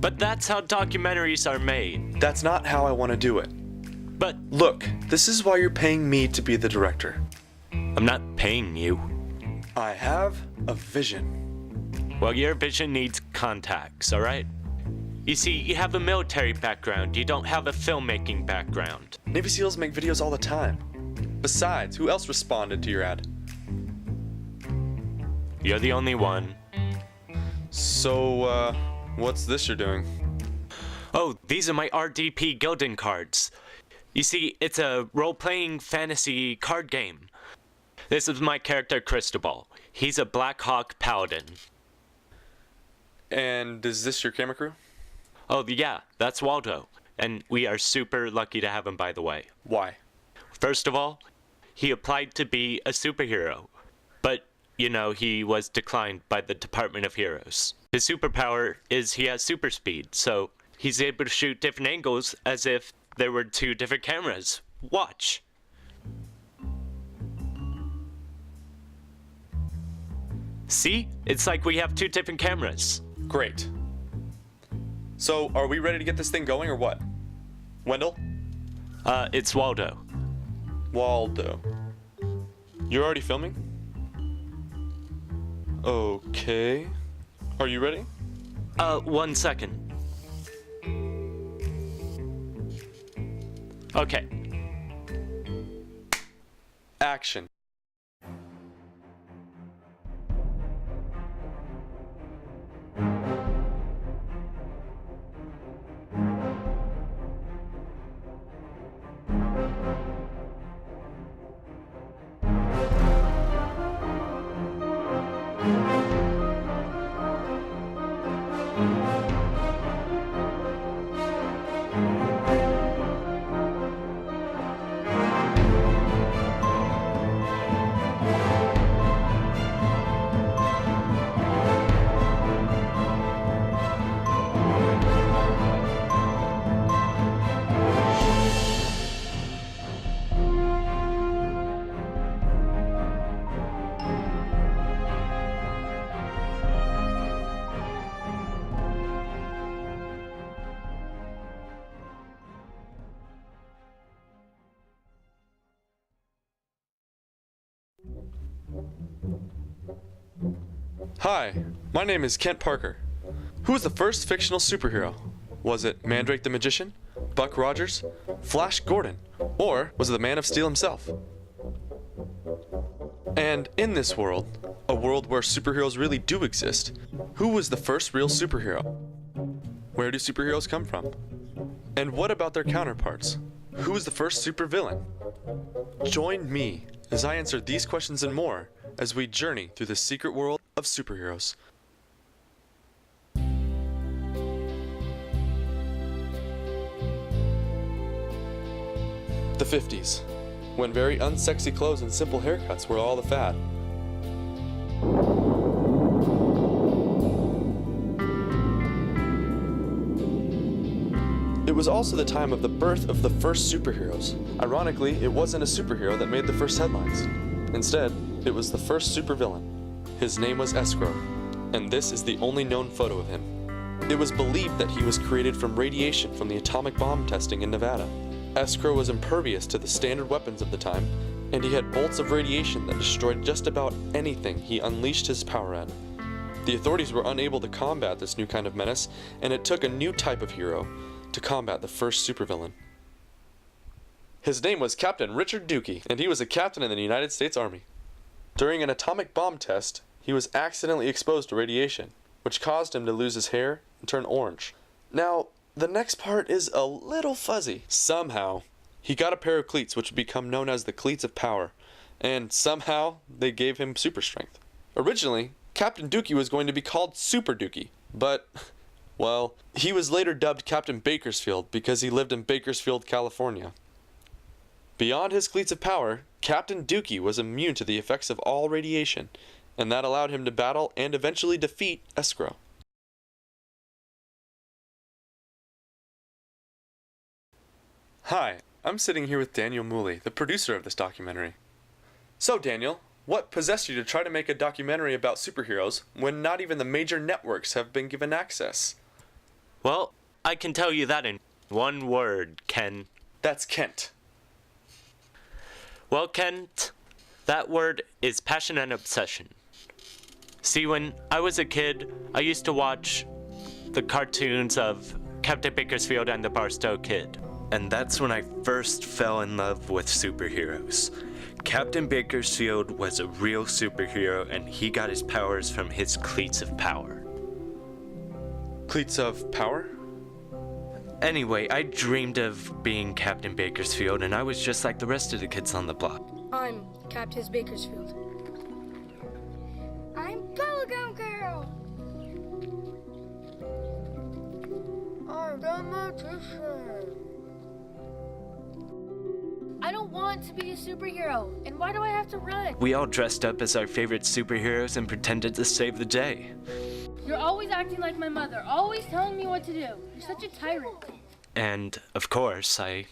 But that's how documentaries are made. That's not how I want to do it. But Look, this is why you're paying me to be the director. I'm not paying you. I have a vision. Well, your vision needs contacts, alright? You see, you have a military background, you don't have a filmmaking background. Navy SEALs make videos all the time. Besides, who else responded to your ad? You're the only one. So, what's this you're doing? Oh, these are my RDP Gildan cards. You see, it's a role-playing fantasy card game. This is my character Cristobal. He's a Black Hawk Paladin. And is this your camera crew? Oh yeah, that's Waldo. And we are super lucky to have him, by the way. Why? First of all, he applied to be a superhero. But, you know, he was declined by the Department of Heroes. His superpower is he has super speed, so he's able to shoot different angles as if there were two different cameras. Watch. See? It's like we have two different cameras. Great. So, are we ready to get this thing going or what? Wendell? It's Waldo. Waldo. You're already filming? Okay. Are you ready? 1 second. Okay. Action. Hi, my name is Kent Parker. Who was the first fictional superhero? Was it Mandrake the Magician, Buck Rogers, Flash Gordon, or was it the Man of Steel himself? And in this world, a world where superheroes really do exist, who was the first real superhero? Where do superheroes come from? And what about their counterparts? Who was the first supervillain? Join me as I answer these questions and more as we journey through the secret world of superheroes. The 50s, when very unsexy clothes and simple haircuts were all the fad. It was also the time of the birth of the first superheroes. Ironically, it wasn't a superhero that made the first headlines. Instead, it was the first supervillain. His name was Escrow, and this is the only known photo of him. It was believed that he was created from radiation from the atomic bomb testing in Nevada. Escrow was impervious to the standard weapons of the time, and he had bolts of radiation that destroyed just about anything he unleashed his power at. The authorities were unable to combat this new kind of menace, and it took a new type of hero to combat the first supervillain. His name was Captain Richard Dookie, and he was a captain in the United States Army. During an atomic bomb test, he was accidentally exposed to radiation, which caused him to lose his hair and turn orange. Now, the next part is a little fuzzy. Somehow, he got a pair of cleats which would become known as the Cleats of Power, and somehow they gave him super strength. Originally, Captain Dookie was going to be called Super Dookie, but, well, he was later dubbed Captain Bakersfield because he lived in Bakersfield, California. Beyond his cleats of power, Captain Dookie was immune to the effects of all radiation, and that allowed him to battle and eventually defeat Escrow. Hi, I'm sitting here with Daniel Mooley, the producer of this documentary. So Daniel, what possessed you to try to make a documentary about superheroes when not even the major networks have been given access? Well, I can tell you that in one word, Ken. That's Kent. Well, Kent, that word is passion and obsession. See, when I was a kid, I used to watch the cartoons of Captain Bakersfield and the Barstow Kid. And that's when I first fell in love with superheroes. Captain Bakersfield was a real superhero, and he got his powers from his cleats of power. Cleats of power? Anyway, I dreamed of being Captain Bakersfield, and I was just like the rest of the kids on the block. I'm Captain Bakersfield. I'm Bubblegum Girl. I'm the magician. I don't want to be a superhero, and why do I have to run? We all dressed up as our favorite superheroes and pretended to save the day. You're always acting like my mother, always telling me what to do. You're such a tyrant. And, of course, I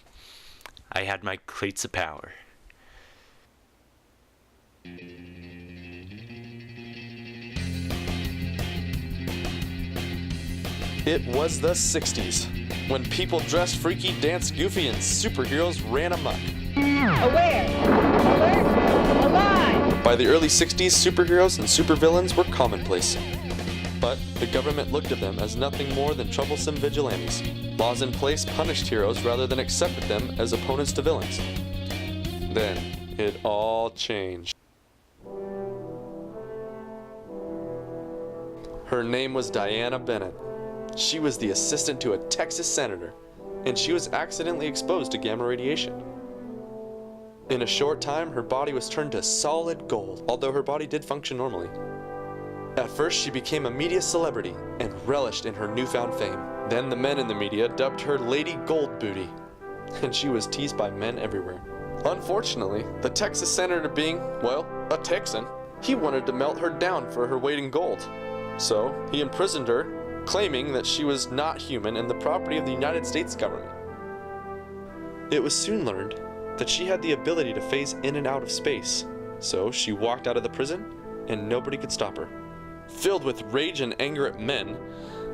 had my cleats of power. It was the 60s, when people dressed freaky, danced goofy, and superheroes ran amok. Aware! Alert! Alive! By the early 60s, superheroes and supervillains were commonplace. But the government looked at them as nothing more than troublesome vigilantes. Laws in place punished heroes rather than accepted them as opponents to villains. Then, it all changed. Her name was Diana Bennett. She was the assistant to a Texas senator, and she was accidentally exposed to gamma radiation. In a short time, her body was turned to solid gold, although her body did function normally. At first, she became a media celebrity and relished in her newfound fame. Then the men in the media dubbed her Lady Gold Booty, and she was teased by men everywhere. Unfortunately, the Texas senator being, well, a Texan, he wanted to melt her down for her weight in gold. So, he imprisoned her, claiming that she was not human and the property of the United States government. It was soon learned that she had the ability to phase in and out of space, so she walked out of the prison and nobody could stop her. Filled with rage and anger at men,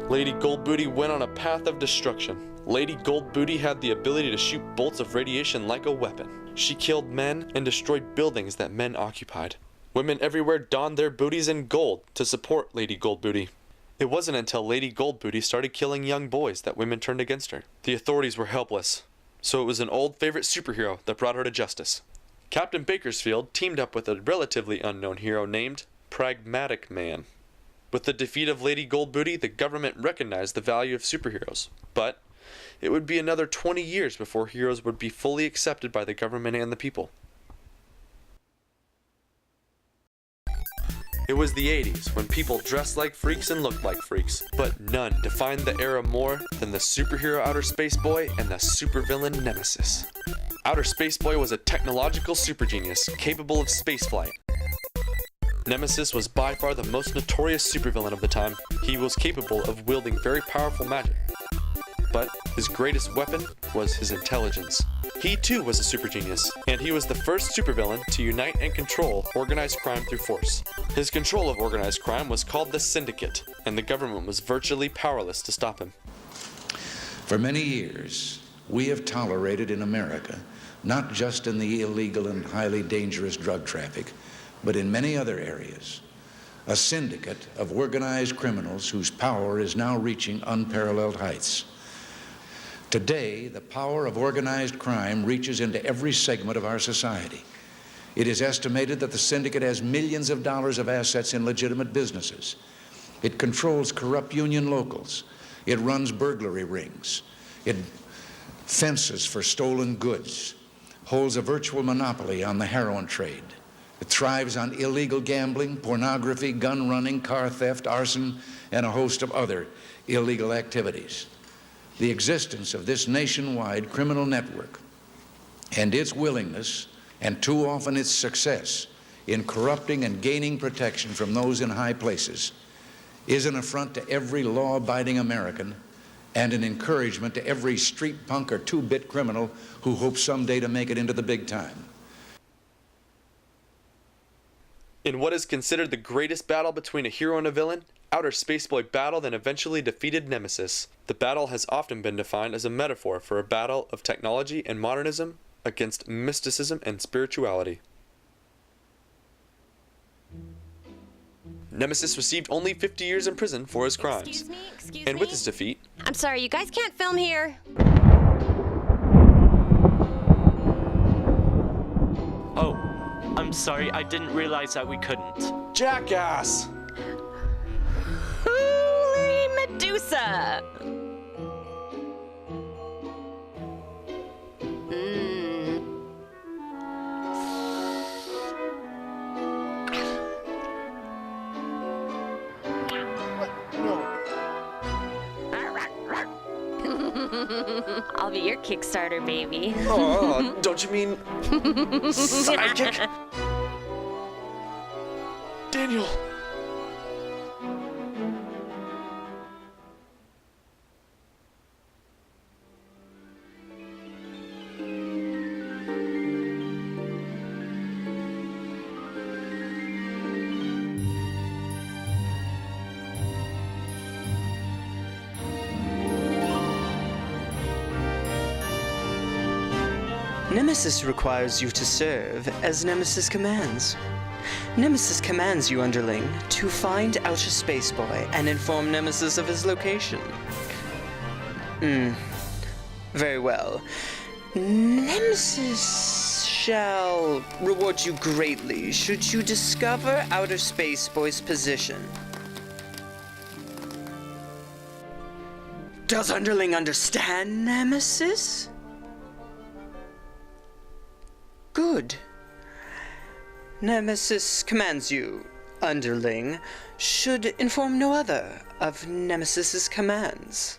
Lady Goldbooty went on a path of destruction. Lady Goldbooty had the ability to shoot bolts of radiation like a weapon. She killed men and destroyed buildings that men occupied. Women everywhere donned their booties in gold to support Lady Goldbooty. It wasn't until Lady Goldbooty started killing young boys that women turned against her. The authorities were helpless, so it was an old favorite superhero that brought her to justice. Captain Bakersfield teamed up with a relatively unknown hero named Pragmatic Man. With the defeat of Lady Goldbooty, the government recognized the value of superheroes, but it would be another 20 years before heroes would be fully accepted by the government and the people. It was the 80s, when people dressed like freaks and looked like freaks, but none defined the era more than the superhero Outer Space Boy and the supervillain Nemesis. Outer Space Boy was a technological super genius, capable of spaceflight. Nemesis was by far the most notorious supervillain of the time. He was capable of wielding very powerful magic, but his greatest weapon was his intelligence. He too was a super genius, and he was the first supervillain to unite and control organized crime through force. His control of organized crime was called the Syndicate, and the government was virtually powerless to stop him. For many years, we have tolerated in America, not just in the illegal and highly dangerous drug traffic, but in many other areas, a syndicate of organized criminals whose power is now reaching unparalleled heights. Today, the power of organized crime reaches into every segment of our society. It is estimated that the syndicate has millions of dollars of assets in legitimate businesses. It controls corrupt union locals. It runs burglary rings. It fences for stolen goods, holds a virtual monopoly on the heroin trade. It thrives on illegal gambling, pornography, gun running, car theft, arson, and a host of other illegal activities. The existence of this nationwide criminal network and its willingness, and too often its success, in corrupting and gaining protection from those in high places is an affront to every law-abiding American and an encouragement to every street punk or two-bit criminal who hopes someday to make it into the big time. In what is considered the greatest battle between a hero and a villain, outer spaceboy battle that eventually defeated Nemesis. The battle has often been defined as a metaphor for a battle of technology and modernism against mysticism and spirituality. Nemesis received only 50 years in prison for his crimes. Excuse And with me. his defeat, I'm sorry, you guys can't film here. Oh, I'm sorry, I didn't realize that we couldn't. jackass! Holy Medusa! I'll be your Kickstarter, baby. Oh, don't you mean sidekick? Daniel! Nemesis requires you to serve as Nemesis commands. Nemesis commands you, underling, to find Outer Space Boy and inform Nemesis of his location. Very well. Nemesis shall reward you greatly should you discover Outer Space Boy's position. Does underling understand, Nemesis? Good. Nemesis commands you, underling, should inform no other of Nemesis's commands.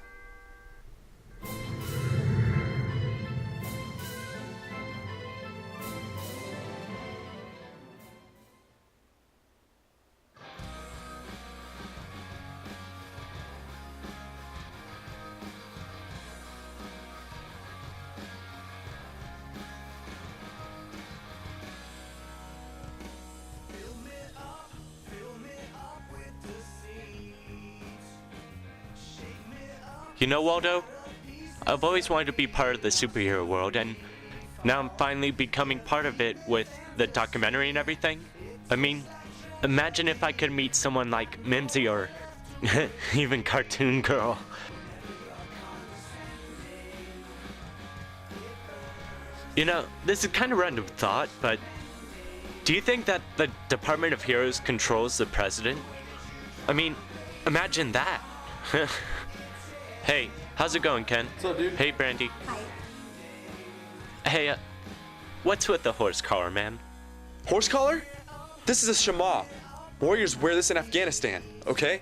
You know, Waldo, I've always wanted to be part of the superhero world, and now I'm finally becoming part of it with the documentary and everything. I mean, imagine if I could meet someone like Mimsy or even Cartoon Girl. You know, this is kind of random thought, but do you think that the Department of Heroes controls the president? I mean, imagine that. Hey, how's it going, Ken? What's up, dude? Hey, Brandy. Hi. Hey, what's with the horse collar, man? Horse collar? This is a shema. Warriors wear this in Afghanistan, okay?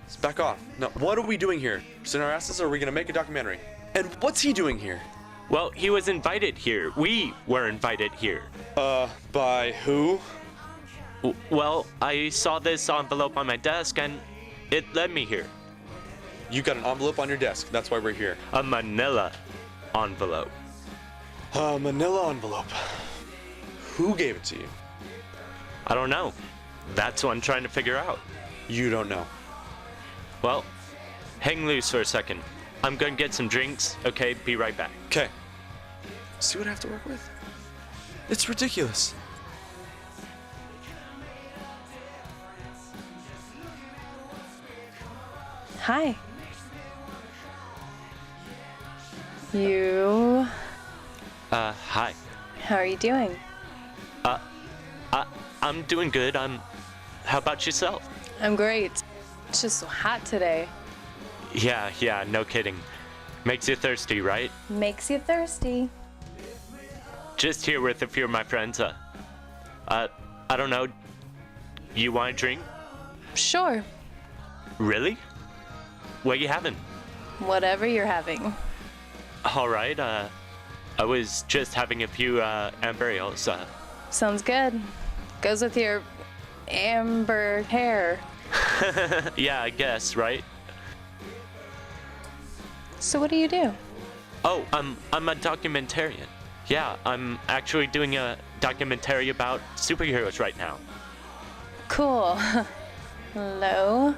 Let's back off. Now, what are we doing here? Sitting our asses, or are we gonna make a documentary? And what's he doing here? Well, he was invited here. We were invited here. By who? Well, I saw this envelope on my desk, and it led me here. You got an envelope on your desk. That's why we're here. A manila envelope. A manila envelope. Who gave it to you? I don't know. That's what I'm trying to figure out. You don't know. Well, hang loose for a second. I'm gonna get some drinks, okay? Be right back. Okay. See what I have to work with? It's ridiculous. Hi. You. Hi. How are you doing? I'm doing good. How about yourself? I'm great. It's just so hot today. Yeah, no kidding. Makes you thirsty, right? Makes you thirsty. Just here with a few of my friends. I don't know. You want a drink? Sure. Really? What you having? Whatever you're having. All right. I was just having a few amber ales. Sounds good. Goes with your amber hair. Yeah, I guess, right? So what do you do? Oh, I'm a documentarian. Yeah, I'm actually doing a documentary about superheroes right now. Cool. Hello?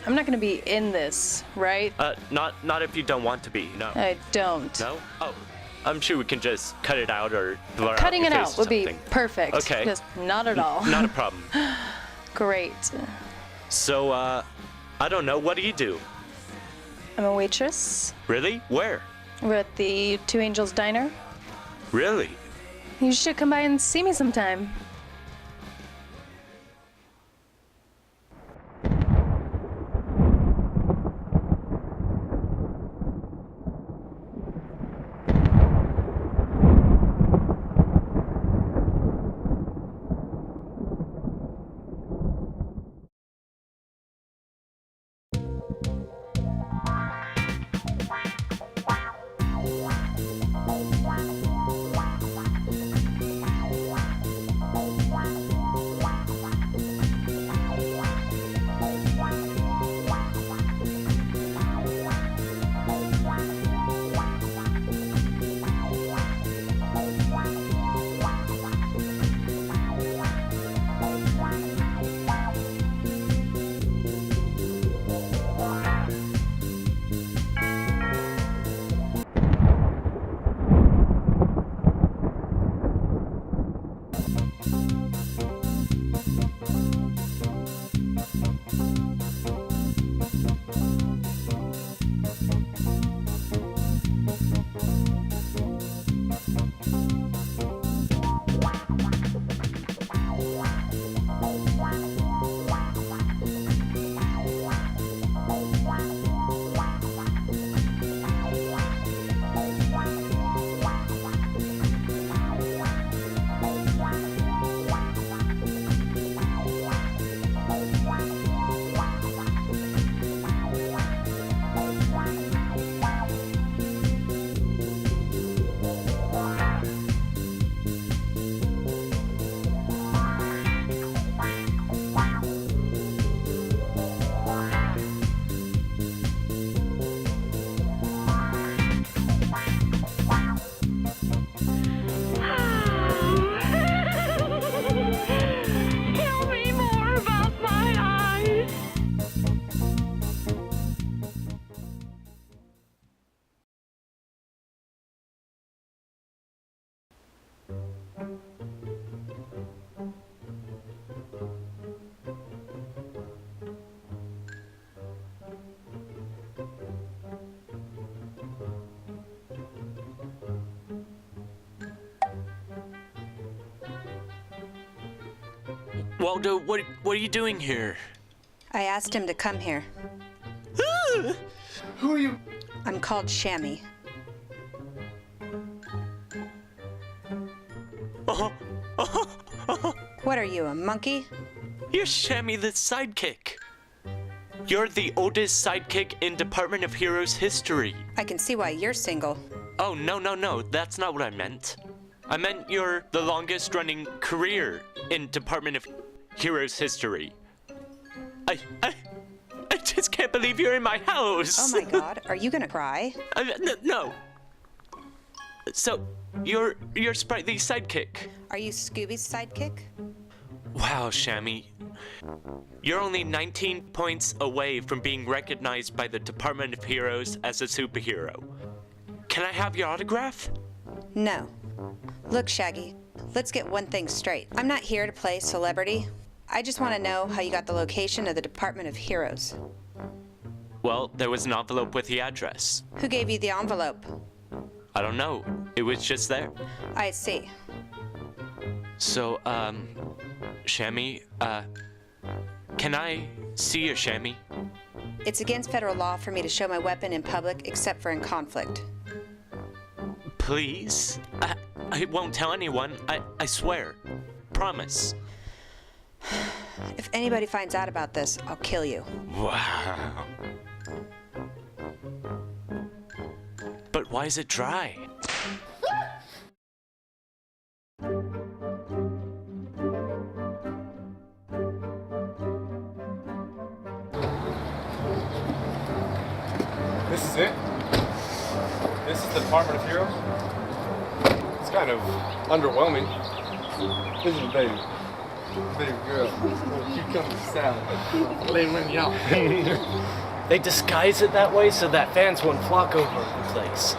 I'm not gonna be in this, right? Not if you don't want to be, no. I don't. No? Oh, I'm sure we can just cut it out or blur out Cutting your it face out or would be something. perfect. Okay. Just not at all. Not a problem. Great. So, I don't know, what do you do? I'm a waitress. Really? Where? We're at the Two Angels Diner. Really? You should come by and see me sometime. Waldo, what are you doing here? I asked him to come here. Who are you? I'm called Shammy. What are you, a monkey? You're Shammy the sidekick. You're the oldest sidekick in Department of Heroes history. I can see why you're single. Oh, no, that's not what I meant. I meant you're the longest running career in Department of Heroes history. I just can't believe you're in my house. Oh my god, are you gonna cry? No. So, you're Sprightly sidekick. Are you Scooby's sidekick? Wow, Shammy. You're only 19 points away from being recognized by the Department of Heroes as a superhero. Can I have your autograph? No. Look, Shaggy, let's get one thing straight. I'm not here to play celebrity. I just want to know how you got the location of the Department of Heroes. Well, there was an envelope with the address. Who gave you the envelope? I don't know. It was just there. I see. So, Shammy, can I see your Shammy? It's against federal law for me to show my weapon in public except for in conflict. Please? I won't tell anyone. I swear. Promise. If anybody finds out about this, I'll kill you. Wow. But why is it dry? This is it? This is the Department of Heroes? It's kind of underwhelming. This is the baby. Baby girl, cucumber salad. Lay me out. They disguise it that way so that fans won't flock over the place.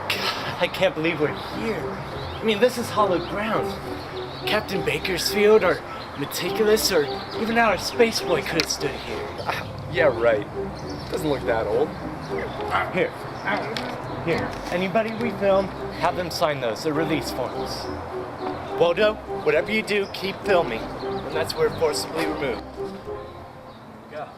God, I can't believe we're here. I mean, this is hallowed ground. Captain Bakersfield or Meticulous or even our space boy could have stood here. Yeah, right. Doesn't look that old. Here. Anybody we film, have them sign those. They're release forms. Waldo, whatever you do, keep filming. And that's where forcibly removed. Go.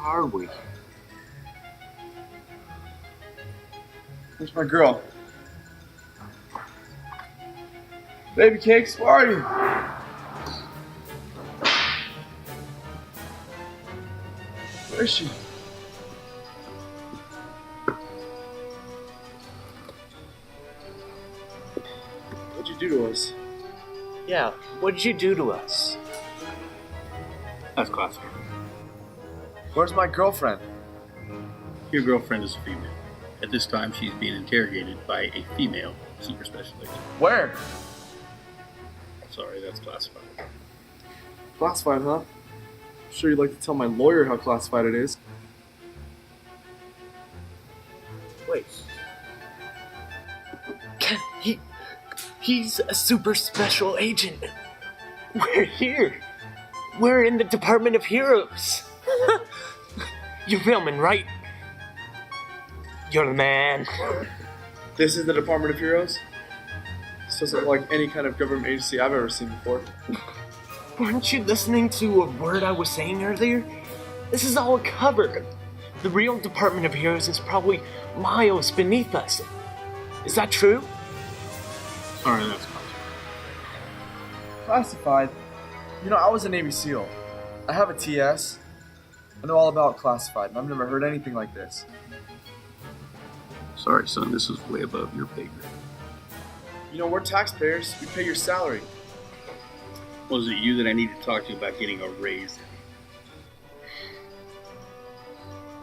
Are we? Where's my girl? Baby cakes, where are you? Where is she? What'd you do to us? Yeah, what did you do to us? That's classified. Where's my girlfriend? Your girlfriend is a female. At this time, she's being interrogated by a female super special agent. Where? Sorry, that's classified. Classified, huh? I'm sure you'd like to tell my lawyer how classified it is. Wait. He's a super special agent. We're here. We're in the Department of Heroes. You're filming, right? You're the man. This is the Department of Heroes? This doesn't look like any kind of government agency I've ever seen before. Weren't you listening to a word I was saying earlier? This is all a cover. The real Department of Heroes is probably miles beneath us. Is that true? Sorry, that's classified. Classified? You know, I was a Navy SEAL. I have a TS. I know all about classified, and I've never heard anything like this. Sorry, son, this is way above your pay grade. You know, we're taxpayers. We pay your salary. Was it you that I need to talk to about getting a raise?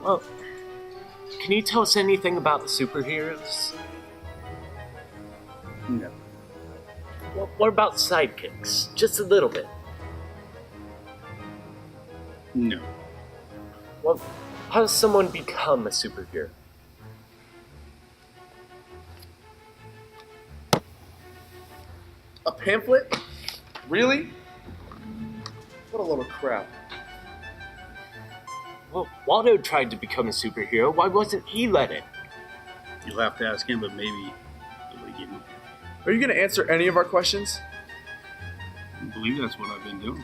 Well, can you tell us anything about the superheroes? No. Well, what about sidekicks? Just a little bit. No. Well, how does someone become a superhero? A pamphlet? Really? What a load of crap. Well, Waldo tried to become a superhero. Why wasn't he let in? You'll have to ask him, but maybe he'll give me. Are you going to answer any of our questions? I believe that's what I've been doing.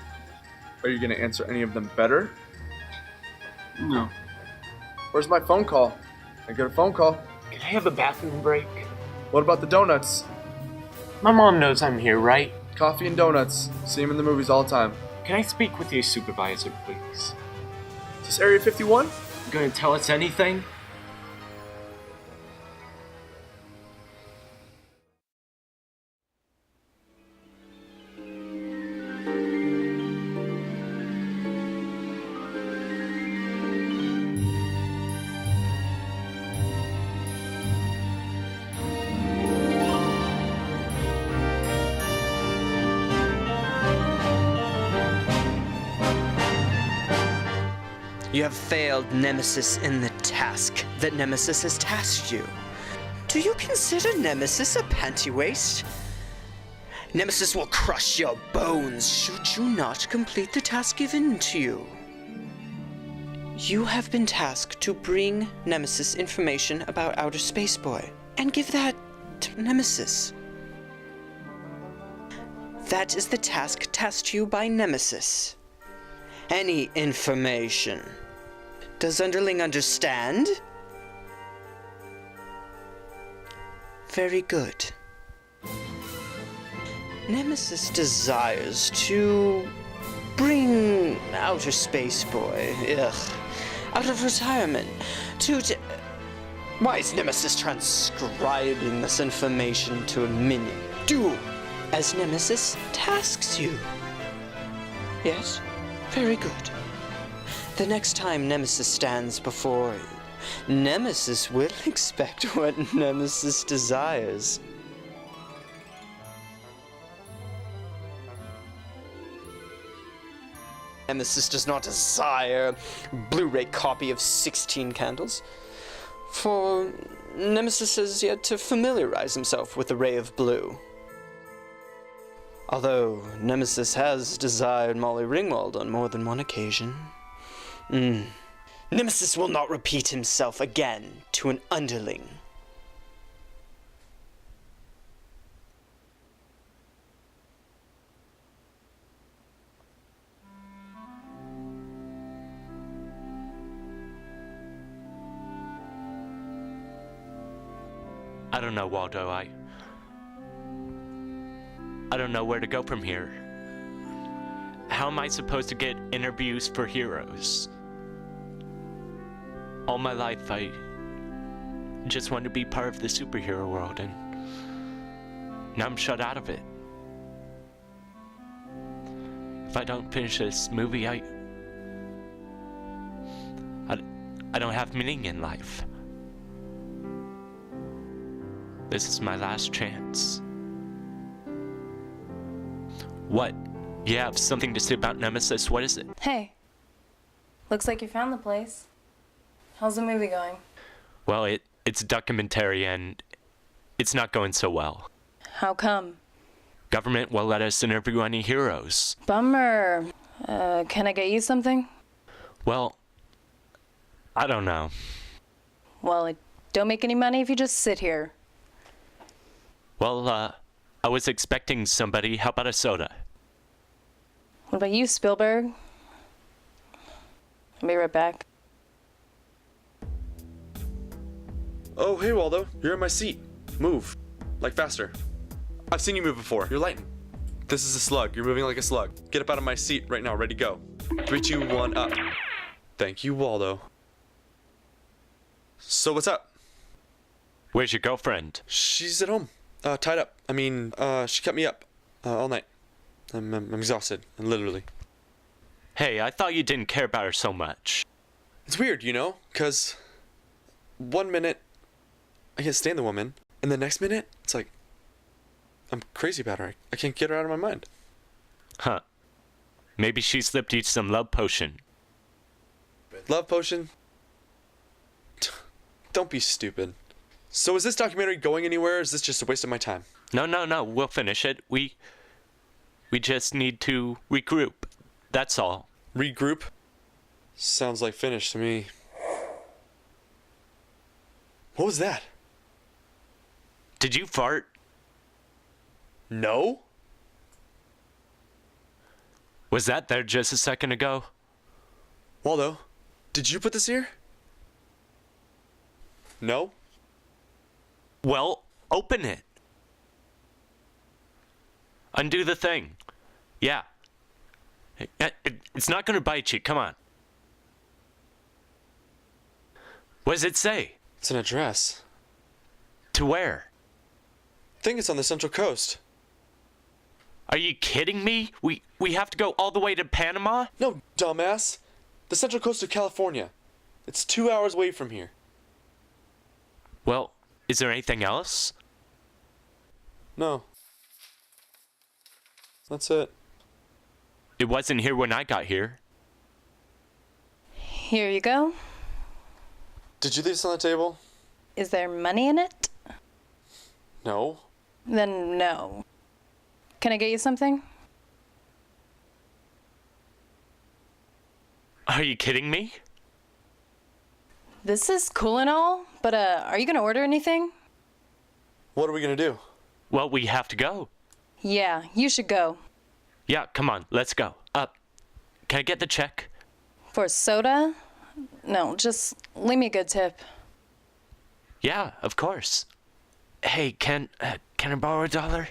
Are you going to answer any of them better? No. Where's my phone call? I get a phone call. Can I have a bathroom break? What about the donuts? My mom knows I'm here, right? Coffee and donuts. See him in the movies all the time. Can I speak with your supervisor, please? Is this Area 51? You gonna tell us anything? You have failed Nemesis in the task that Nemesis has tasked you. Do you consider Nemesis a panty waste? Nemesis will crush your bones should you not complete the task given to you. You have been tasked to bring Nemesis information about Outer Space Boy and give that to Nemesis. That is the task tasked to you by Nemesis. Any information. Does Underling understand? Very good. Nemesis desires to bring Outer Space Boy, out of retirement Why is Nemesis transcribing this information to a minion? Do as Nemesis tasks you. Yes? Very good. The next time Nemesis stands before you, Nemesis will expect what Nemesis desires. Nemesis does not desire a Blu-ray copy of 16 Candles, for Nemesis has yet to familiarize himself with the ray of blue. Although Nemesis has desired Molly Ringwald on more than one occasion. Nemesis will not repeat himself again to an underling. I don't know, Waldo. I don't know where to go from here. How am I supposed to get interviews for heroes? All my life, I just wanted to be part of the superhero world, and now I'm shut out of it. If I don't finish this movie, I don't have meaning in life. This is my last chance. What? You have something to say about Nemesis? What is it? Hey. Looks like you found the place. How's the movie going? Well, it's a documentary and it's not going so well. How come? Government won't let us interview any heroes. Bummer. Can I get you something? Well, I don't know. Well, it don't make any money if you just sit here. Well, I was expecting somebody. How about a soda? What about you, Spielberg? I'll be right back. Oh, hey, Waldo. You're in my seat. Move. Like, faster. I've seen you move before. You're lightning. This is a slug. You're moving like a slug. Get up out of my seat right now. Ready, go. 3, 2, 1, up. Thank you, Waldo. So, what's up? Where's your girlfriend? She's at home. Tied up. I mean, she kept me up all night. I'm exhausted, and literally. Hey, I thought you didn't care about her so much. It's weird, you know? Because 1 minute, I can't stand the woman, and the next minute, it's like, I'm crazy about her. I can't get her out of my mind. Huh. Maybe she slipped you some love potion. Love potion? Don't be stupid. So is this documentary going anywhere, or is this just a waste of my time? No, we'll finish it. We just need to regroup. That's all. Regroup? Sounds like finish to me. What was that? Did you fart? No? Was that there just a second ago? Waldo, did you put this here? No? Well, open it. Undo the thing. Yeah. It's not gonna bite you, come on. What does it say? It's an address. To where? I think it's on the Central Coast. Are you kidding me? We have to go all the way to Panama? No, dumbass. The Central Coast of California. It's 2 hours away from here. Well, is there anything else? No. That's it. It wasn't here when I got here. Here you go. Did you leave this on the table? Is there money in it? No. Then no. Can I get you something? Are you kidding me? This is cool and all, but are you gonna order anything? What are we gonna do? Well, we have to go. Yeah, you should go. Yeah, come on, let's go. Can I get the check? For soda? No, just leave me a good tip. Yeah, of course. Hey, can I borrow $1?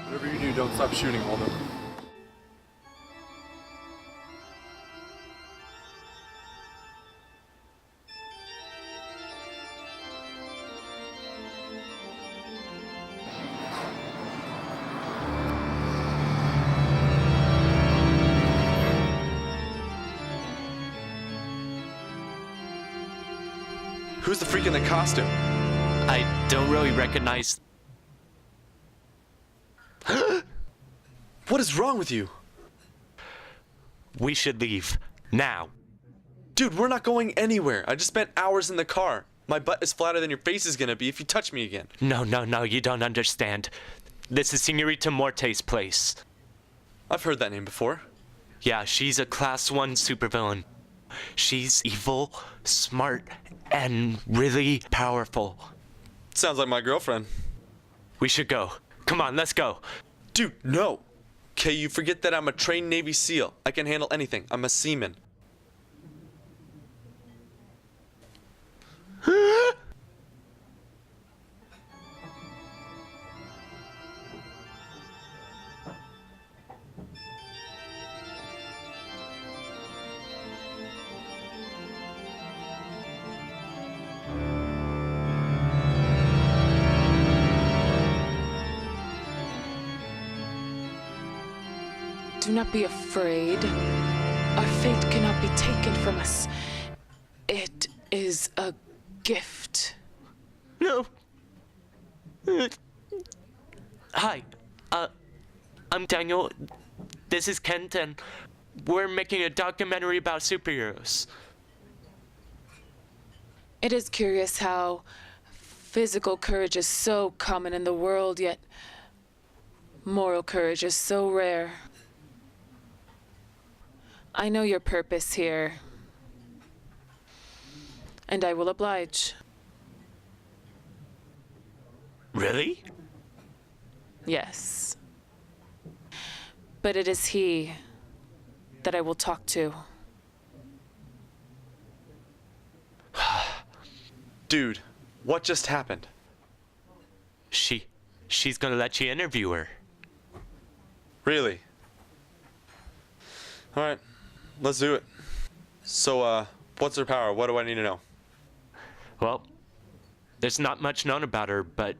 Whatever you do, don't stop shooting, Waldo. Who's the freak in the costume? I don't really recognize... What is wrong with you? We should leave. Now. Dude, we're not going anywhere. I just spent hours in the car. My butt is flatter than your face is gonna be if you touch me again. No, you don't understand. This is Senorita Morte's place. I've heard that name before. Yeah, she's a Class 1 supervillain. She's evil, smart, and really powerful. Sounds like my girlfriend. We should go. Come on, let's go. Dude, no. Okay, you forget that I'm a trained Navy SEAL. I can handle anything. I'm a seaman. Do not be afraid. Our fate cannot be taken from us. It is a gift. No. Hi. I'm Daniel. This is Kent, and we're making a documentary about superheroes. It is curious how physical courage is so common in the world, yet moral courage is so rare. I know your purpose here, and I will oblige. Really? Yes. But it is he that I will talk to. Dude, what just happened? She's gonna let you interview her. Really? Alright, let's do it. So, what's her power? What do I need to know? Well, there's not much known about her, but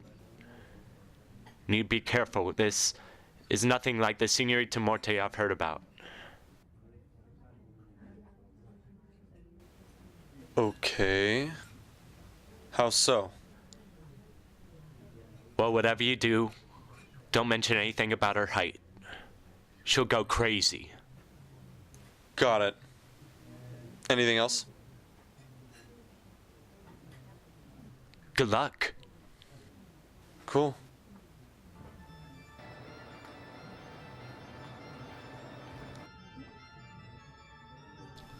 you need to be careful. This is nothing like the Senorita Morte I've heard about. Okay. How so? Well, whatever you do, don't mention anything about her height. She'll go crazy. Got it. Anything else? Good luck. Cool.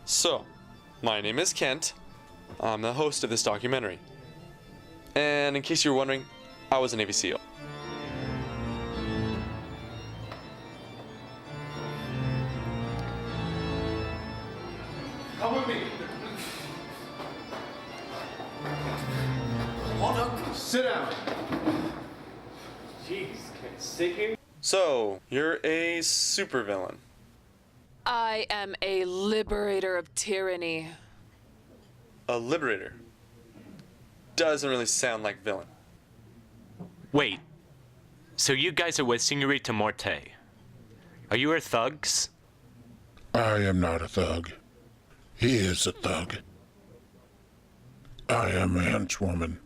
So, my name is Kent. I'm the host of this documentary. And in case you were wondering, I was a Navy SEAL. Come with me. Hold up. Sit down. Jeez, can't sit here? So, you're a supervillain. I am a liberator of tyranny. A liberator. Doesn't really sound like villain. Wait. So you guys are with Senorita Morte. Are you her thugs? I am not a thug. He is a thug. I am a henchwoman.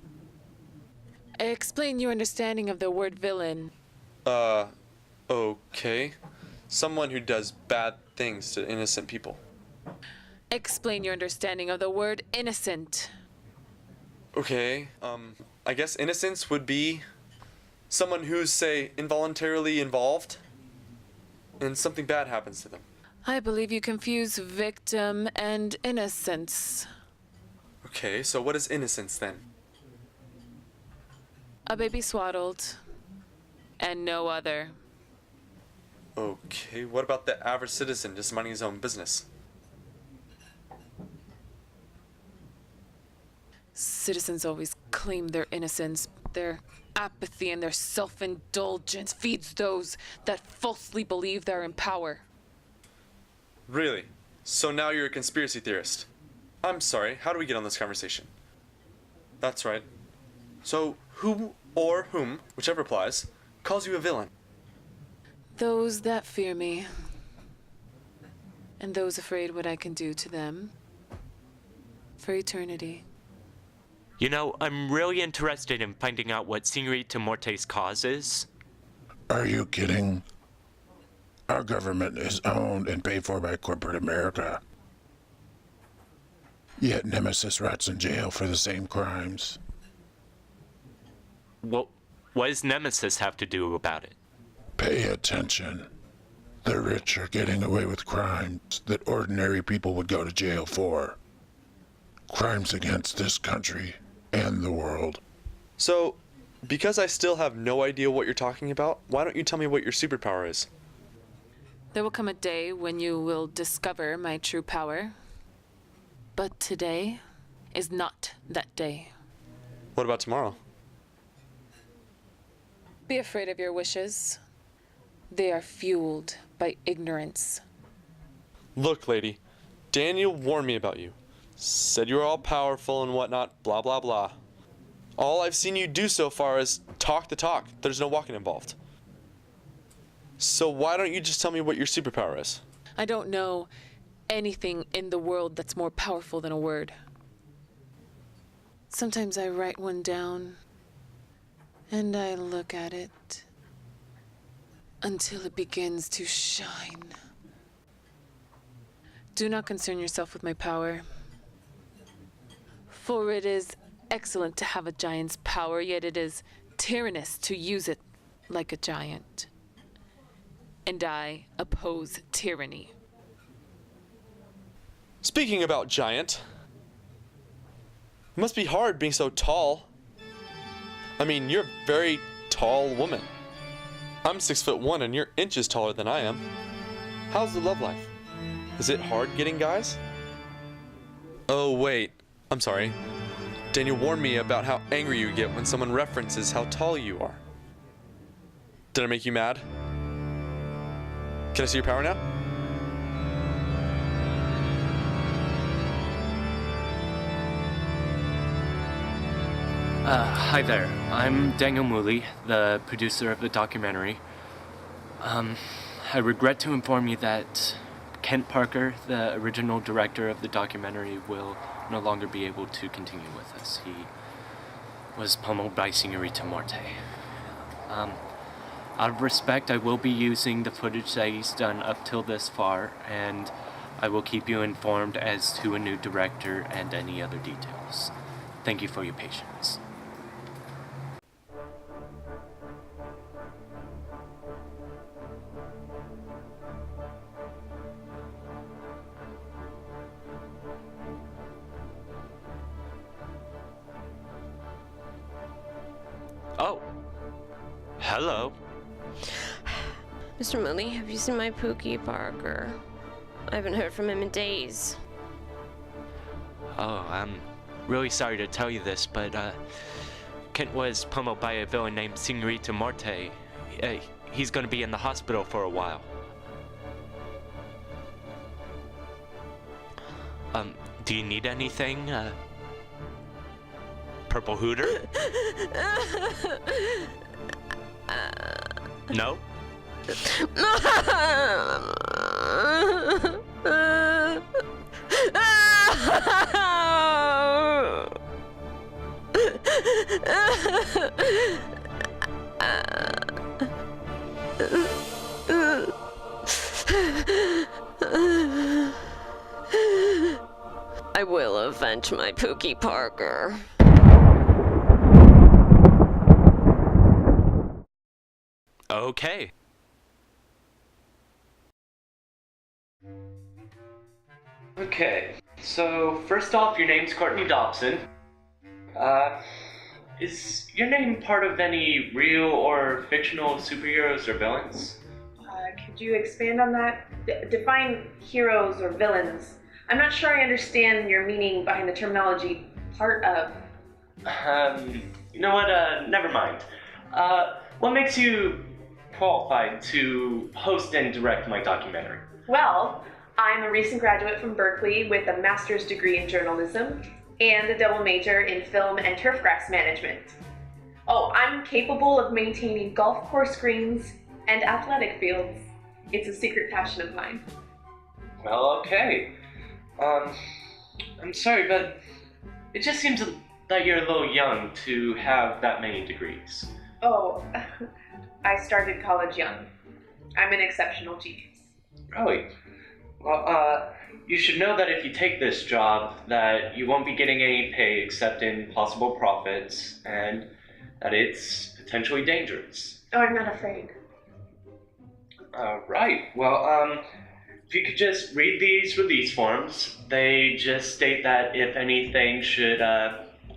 Explain your understanding of the word villain. Okay. Someone who does bad things to innocent people. Explain your understanding of the word innocent. Okay, I guess innocence would be someone who's, say, involuntarily involved and something bad happens to them. I believe you confuse victim and innocence. Okay, so what is innocence then? A baby swaddled, and no other. Okay, what about the average citizen just minding his own business? Citizens always claim their innocence. Their apathy and their self-indulgence feeds those that falsely believe they're in power. Really? So now you're a conspiracy theorist? I'm sorry, how do we get on this conversation? That's right. So, who or whom, whichever applies, calls you a villain? Those that fear me, and those afraid what I can do to them for eternity. You know, I'm really interested in finding out what Señorita Morte's cause is. Are you kidding? Our government is owned and paid for by corporate America. Yet Nemesis rots in jail for the same crimes. Well, what does Nemesis have to do about it? Pay attention. The rich are getting away with crimes that ordinary people would go to jail for. Crimes against this country and the world. So, because I still have no idea what you're talking about, why don't you tell me what your superpower is? There will come a day when you will discover my true power. But today is not that day. What about tomorrow? Be afraid of your wishes. They are fueled by ignorance. Look, lady, Daniel warned me about you. Said you were all powerful and whatnot, blah blah blah. All I've seen you do so far is talk the talk. There's no walking involved. So why don't you just tell me what your superpower is? I don't know anything in the world that's more powerful than a word. Sometimes I write one down and I look at it until it begins to shine. Do not concern yourself with my power, for it is excellent to have a giant's power, yet it is tyrannous to use it like a giant. And I oppose tyranny. Speaking about giant, it must be hard being so tall. I mean, you're a very tall woman. I'm 6'1" and you're inches taller than I am. How's the love life? Is it hard getting guys? Oh wait, I'm sorry. Daniel warned me about how angry you get when someone references how tall you are. Did I make you mad? Can I see your power now? Hi there. I'm Daniel Mooley, the producer of the documentary. I regret to inform you that Kent Parker, the original director of the documentary, will no longer be able to continue with us. He was pummeled by Señorita Morte. Out of respect, I will be using the footage that he's done up till this far, and I will keep you informed as to a new director and any other details. Thank you for your patience. Oh. Hello. Mr. Mooney, have you seen my Pookie Parker? I haven't heard from him in days. Oh, I'm really sorry to tell you this, but Kent was pummeled by a villain named Señorita Morte. He's gonna be in the hospital for a while. Do you need anything? Purple Hooter? No? I will avenge my Pookie Parker. Okay. Okay, so first off, your name's Courtney Dobson. Is your name part of any real or fictional superheroes or villains? Could you expand on that? Define heroes or villains. I'm not sure I understand your meaning behind the terminology part of. You know what, never mind. What makes you qualified to host and direct my documentary? Well, I'm a recent graduate from Berkeley with a master's degree in journalism and a double major in film and turfgrass management. Oh, I'm capable of maintaining golf course greens and athletic fields. It's a secret passion of mine. Well, okay. I'm sorry, but it just seems that you're a little young to have that many degrees. Oh, I started college young. I'm an exceptional genius. Really? Well, you should know that if you take this job, that you won't be getting any pay except in possible profits, and that it's potentially dangerous. Oh, I'm not afraid. Right. Well, if you could just read these release forms, they just state that if anything should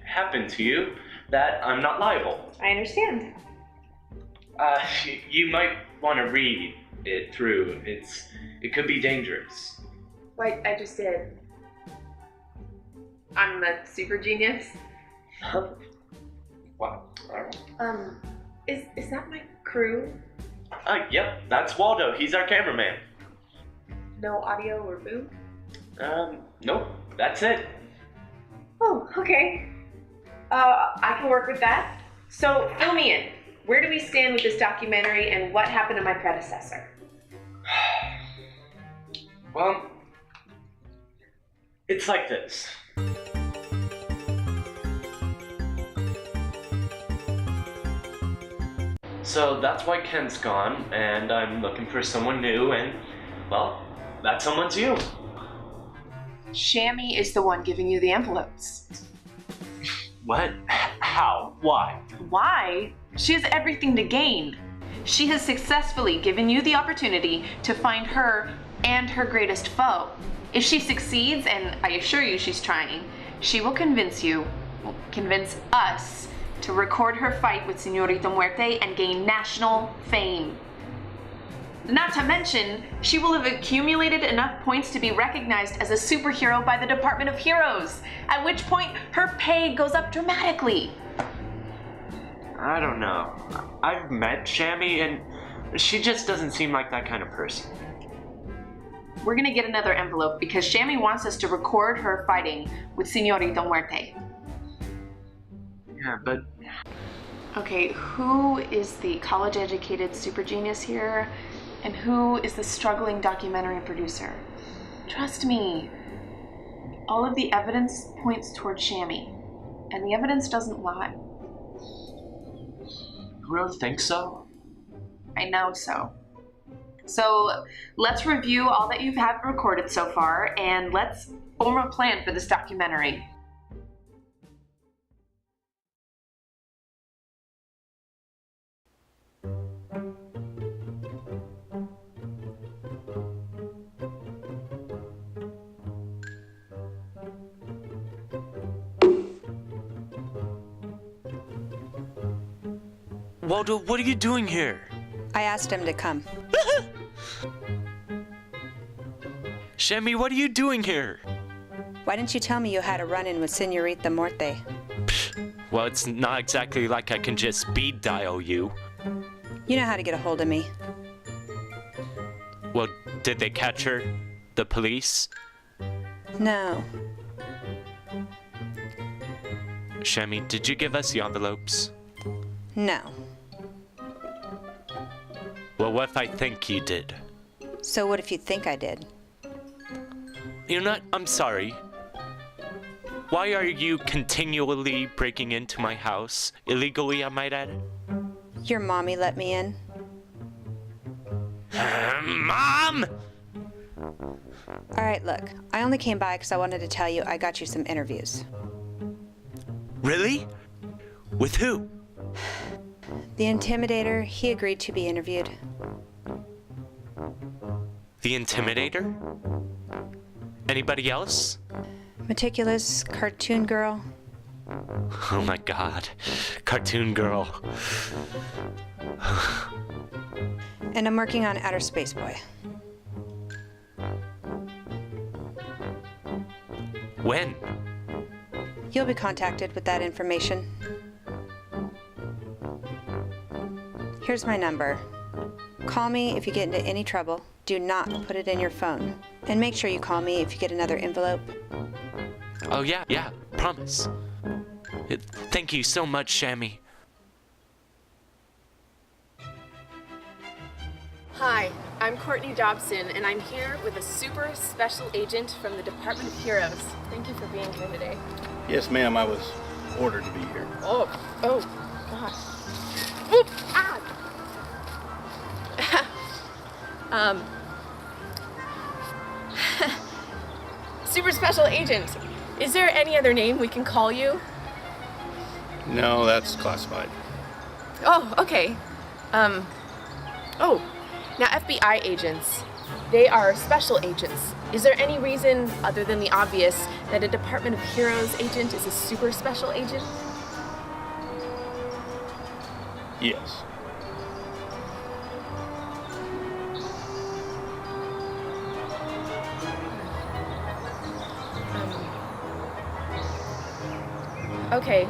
happen to you, that I'm not liable. I understand. You might want to read it through. It could be dangerous. Like I just did. I'm a super genius. Wow. Alright. Is that my crew? Yep, that's Waldo. He's our cameraman. No audio or boom? Nope. That's it. Oh, okay. I can work with that. So, fill me in. Where do we stand with this documentary and what happened to my predecessor? Well, it's like this. So that's why Ken's gone, and I'm looking for someone new, and, well, that someone's you. Shammy is the one giving you the envelopes. What? How? Why? Why? She has everything to gain. She has successfully given you the opportunity to find her and her greatest foe. If she succeeds, and I assure you she's trying, she will convince us to record her fight with Señorita Muerte and gain national fame. Not to mention, she will have accumulated enough points to be recognized as a superhero by the Department of Heroes, at which point her pay goes up dramatically. I don't know. I've met Shammy, and she just doesn't seem like that kind of person. We're gonna get another envelope because Shammy wants us to record her fighting with Señorita Muerte. Yeah, but... Okay, who is the college-educated super genius here? And who is the struggling documentary producer? Trust me, all of the evidence points toward Shammy, and the evidence doesn't lie. You really think so? I know so. So let's review all that you've had recorded so far, and let's form a plan for this documentary. Waldo, what are you doing here? I asked him to come. Shammy, what are you doing here? Why didn't you tell me you had a run-in with Señorita Muerte? Well, it's not exactly like I can just speed dial you. You know how to get a hold of me. Well, did they catch her? The police? No. Shammy, did you give us the envelopes? No. Well, what if I think you did? So what if you think I did? You're not... I'm sorry. Why are you continually breaking into my house? Illegally, I might add. Your mommy let me in. Mom! All right, look, I only came by because I wanted to tell you I got you some interviews. Really? With who? The Intimidator, he agreed to be interviewed. The Intimidator? Anybody else? Meticulous cartoon girl. Oh my god. Cartoon girl. And I'm working on Outer Space Boy. When? You'll be contacted with that information. Here's my number. Call me if you get into any trouble. Do not put it in your phone. And make sure you call me if you get another envelope. Oh yeah, promise. Thank you so much, Shammy. Hi, I'm Courtney Dobson, and I'm here with a super special agent from the Department of Heroes. Thank you for being here today. Yes, ma'am, I was ordered to be here. Oh, gosh. Oop, ah! Super special agent. Is there any other name we can call you? No, that's classified. Oh, okay. Now FBI agents, they are special agents. Is there any reason, other than the obvious, that a Department of Heroes agent is a super special agent? Yes. Okay,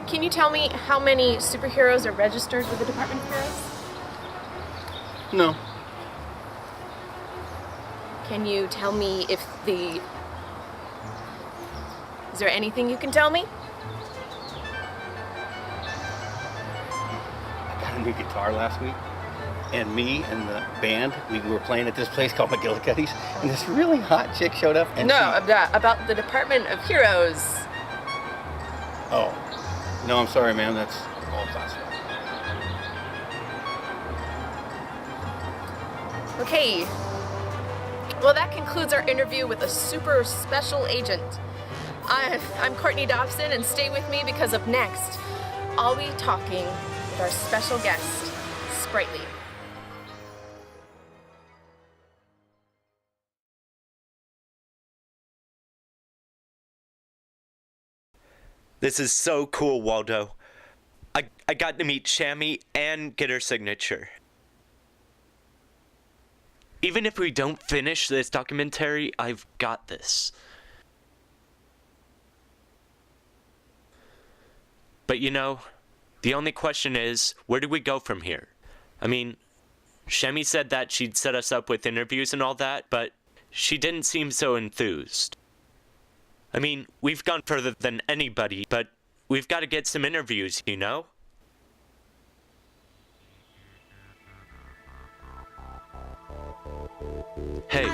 can you tell me how many superheroes are registered with the Department of Heroes? No. Can you tell me if the... Is there anything you can tell me? I got a new guitar last week, and me and the band, we were playing at this place called McGillicuddy's, and this really hot chick showed up and about the Department of Heroes. Oh. No, I'm sorry, ma'am, that's all classified. Okay. Well, that concludes our interview with a super special agent. I'm Courtney Dobson, and stay with me because up next, I'll be talking with our special guest, Sprightly. This is so cool, Waldo. I got to meet Shammy and get her signature. Even if we don't finish this documentary, I've got this. But you know, the only question is, where do we go from here? I mean, Shammy said that she'd set us up with interviews and all that, but she didn't seem so enthused. I mean, we've gone further than anybody, but we've got to get some interviews, you know? Hey,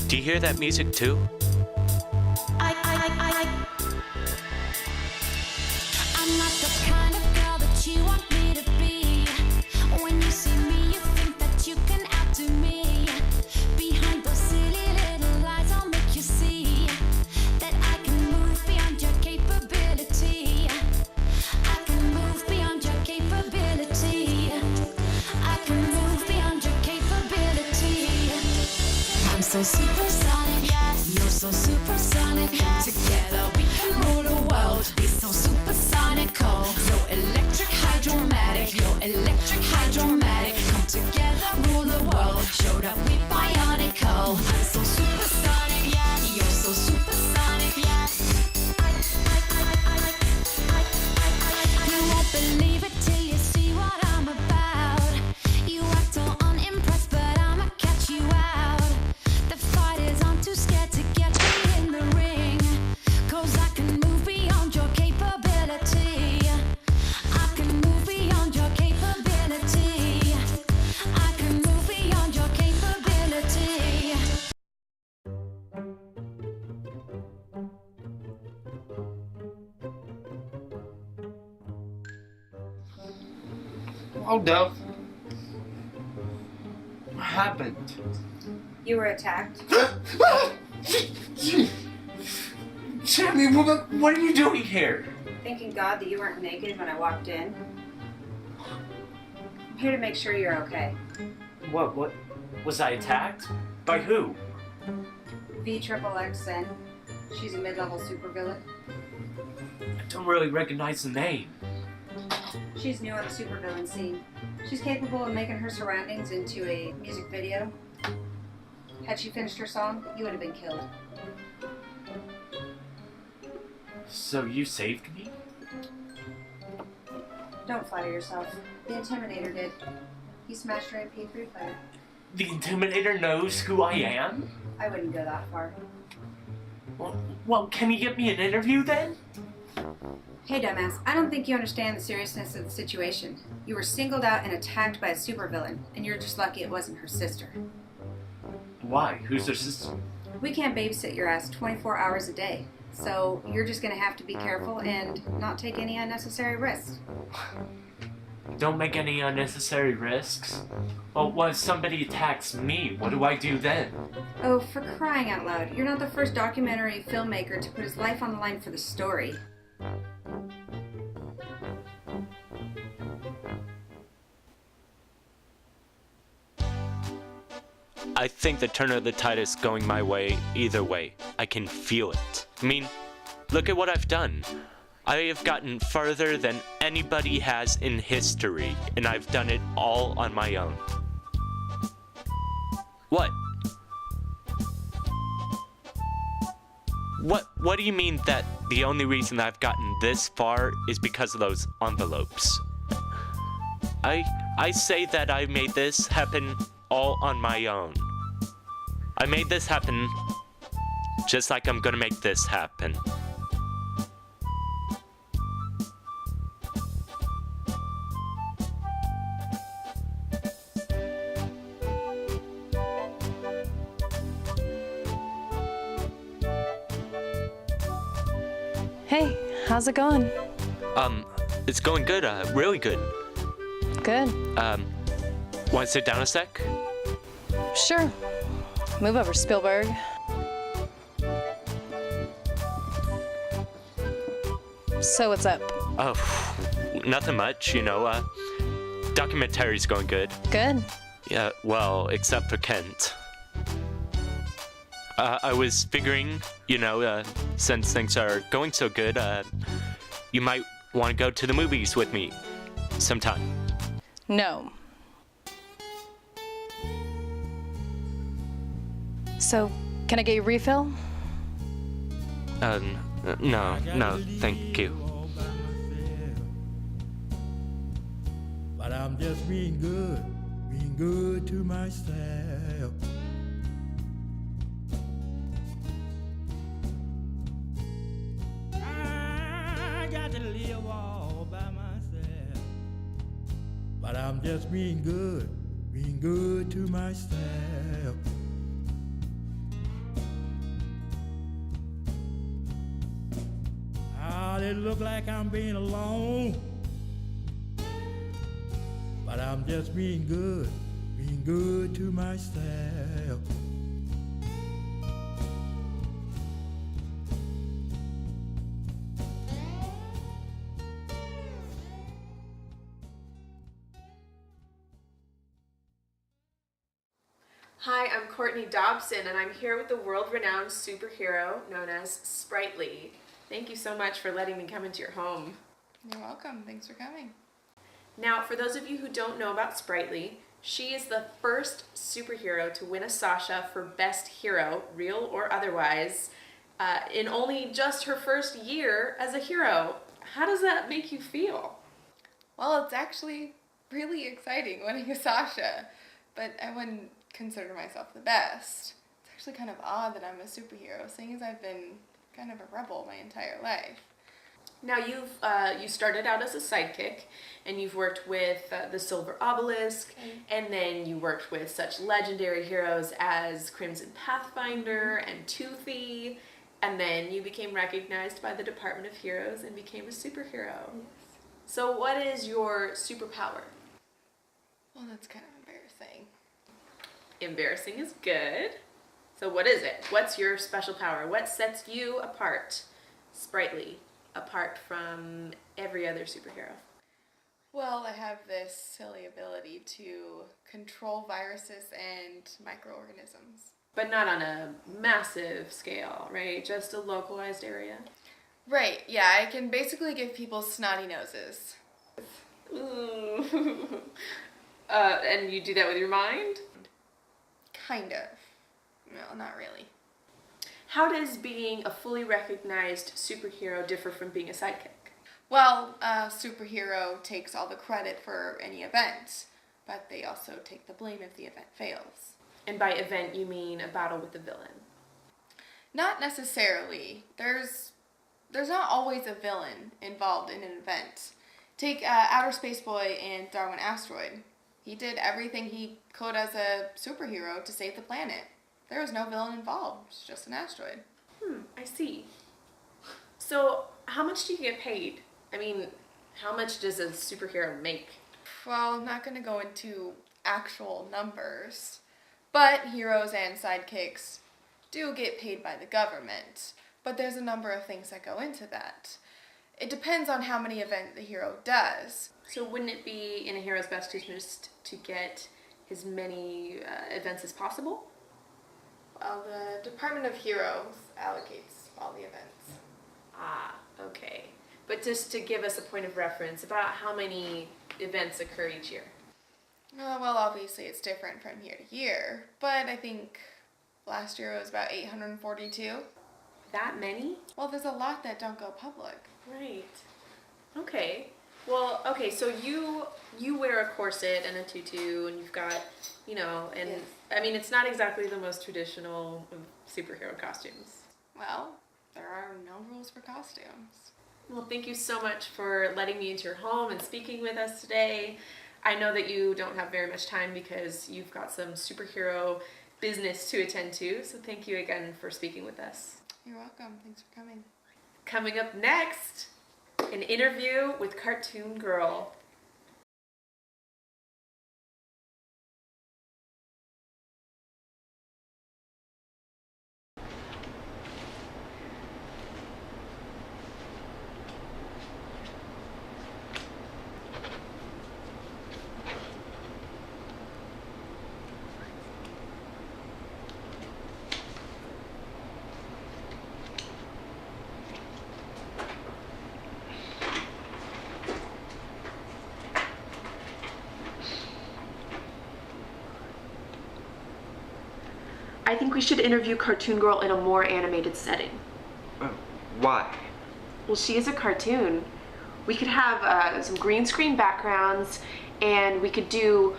do you hear that music too? I'm not the kind of girl that you want me to be. When you see me, you think that you can outdo me. Behind those silly little lies, I'll make you see that I can move beyond your capability. I can move beyond your capability. I can move beyond your capability. I'm so supersonic, you're so supersonic. Together we can rule the world. Be so supersonical. You're electric hydromatic. You're electric hydromatic. Come together, rule the world. Showed up, we bionical. I'm so supersonic, you're so supersonic. You won't believe it till you see what I'm about. You act all unimpressed, but I'ma catch you out. The fight is on, too scared to get me in the ring. 'Cause I can move beyond your capability. I can move beyond your capability. I can move beyond your capability. Waldo. happened? You were attacked. Sammy, what are you doing here? Thanking God that you weren't naked when I walked in. I'm here to make sure you're okay. What? Was I attacked? By who? V-XXXN. She's a mid-level supervillain. I don't really recognize the name. She's new on the supervillain scene. She's capable of making her surroundings into a music video. Had she finished her song, you would have been killed. So you saved me? Don't flatter yourself. The Intimidator did. He smashed her MP3 player. The Intimidator knows who I am? I wouldn't go that far. Well, can you get me an interview then? Hey, dumbass, I don't think you understand the seriousness of the situation. You were singled out and attacked by a supervillain, and you're just lucky it wasn't her sister. Why? Who's her sister? We can't babysit your ass 24 hours a day, so you're just gonna have to be careful and not take any unnecessary risks. Don't make any unnecessary risks. Well, what if somebody attacks me? What do I do then? Oh, for crying out loud, you're not the first documentary filmmaker to put his life on the line for the story. I think the turn of the tide is going my way either way. I can feel it. I mean, look at what I've done. I have gotten farther than anybody has in history, and I've done it all on my own. What? What do you mean that the only reason I've gotten this far is because of those envelopes? I say that I made this happen all on my own. I made this happen just like I'm gonna make this happen. Hey, how's it going? It's going good, really good. Good. Want to sit down a sec? Sure. Move over, Spielberg. So what's up? Oh, nothing much, you know, documentary's going good. Good. Yeah, well, except for Kent. I was figuring, you know, since things are going so good, you might want to go to the movies with me sometime. No. So, can I get you a refill? No, thank you. But I'm just being good to myself. I got to live all by myself. But I'm just being good to myself. It look like I'm being alone, but I'm just being good to myself. Hi, I'm Courtney Dobson, and I'm here with the world-renowned superhero known as Sprightly. Thank you so much for letting me come into your home. You're welcome. Thanks for coming. Now, for those of you who don't know about Sprightly, she is the first superhero to win a Sasha for Best Hero, real or otherwise, in only just her first year as a hero. How does that make you feel? Well, it's actually really exciting winning a Sasha, but I wouldn't consider myself the best. It's actually kind of odd that I'm a superhero, seeing as I've been kind of a rebel my entire life. Now you started out as a sidekick, and you've worked with the Silver Obelisk, and then you worked with such legendary heroes as Crimson Pathfinder and Toothy, and then you became recognized by the Department of Heroes and became a superhero. Yes. So what is your superpower? Well, that's kind of embarrassing. Embarrassing is good. So what is it? What's your special power? What sets you apart, Sprightly, apart from every other superhero? Well, I have this silly ability to control viruses and microorganisms. But not on a massive scale, right? Just a localized area. Right, yeah, I can basically give people snotty noses. Ooh. And you do that with your mind? Kind of. No, not really. How does being a fully recognized superhero differ from being a sidekick? Well, a superhero takes all the credit for any event, but they also take the blame if the event fails. And by event, you mean a battle with the villain? Not necessarily. There's not always a villain involved in an event. Take Outer Space Boy and Darwin Asteroid. He did everything he could as a superhero to save the planet. There was no villain involved. It's just an asteroid. I see. So, how much do you get paid? I mean, how much does a superhero make? Well, I'm not going to go into actual numbers, but heroes and sidekicks do get paid by the government. But there's a number of things that go into that. It depends on how many events the hero does. So wouldn't it be in a hero's best interest to get as many events as possible? Well, the Department of Heroes allocates all the events. Ah, okay. But just to give us a point of reference, about how many events occur each year? Well, obviously it's different from year to year, but I think last year it was about 842. That many? Well, there's a lot that don't go public. Right. Okay. Well, okay, so you wear a corset and a tutu, and you've got, and yes. I mean, it's not exactly the most traditional of superhero costumes. Well, there are no rules for costumes. Well, thank you so much for letting me into your home and speaking with us today. I know that you don't have very much time because you've got some superhero business to attend to, so thank you again for speaking with us. You're welcome. Thanks for coming. Coming up next, an interview with Cartoon Girl. I think we should interview Cartoon Girl in a more animated setting. Why? Well, she is a cartoon. We could have some green screen backgrounds, and we could do